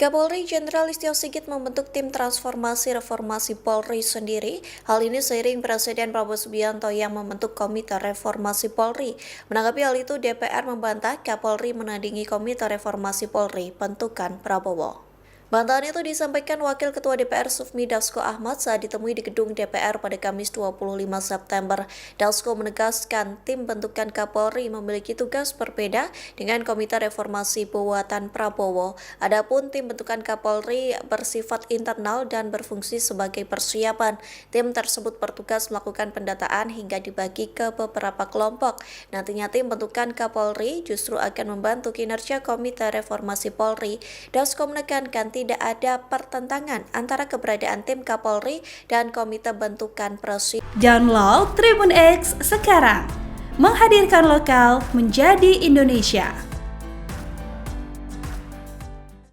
Kapolri Jenderal Listio Sigit membentuk tim transformasi reformasi Polri sendiri. Hal ini seiring Presiden Prabowo Subianto yang membentuk Komite Reformasi Polri. Menanggapi hal itu, DPR membantah Kapolri menandingi Komite Reformasi Polri bentukan Prabowo. Bantahan itu disampaikan Wakil Ketua DPR Sufmi Dasko Ahmad saat ditemui di gedung DPR pada Kamis 25 September. Dasko menegaskan tim bentukan Kapolri memiliki tugas berbeda dengan Komite Reformasi Buatan Prabowo. Adapun tim bentukan Kapolri bersifat internal dan berfungsi sebagai persiapan. Tim tersebut bertugas melakukan pendataan hingga dibagi ke beberapa kelompok. Nantinya tim bentukan Kapolri justru akan membantu kinerja Komite Reformasi Polri. Dasko menekankan tidak ada pertentangan antara keberadaan tim Kapolri dan Komite Bentukan Presiden. Download Tribun X sekarang, menghadirkan lokal menjadi Indonesia.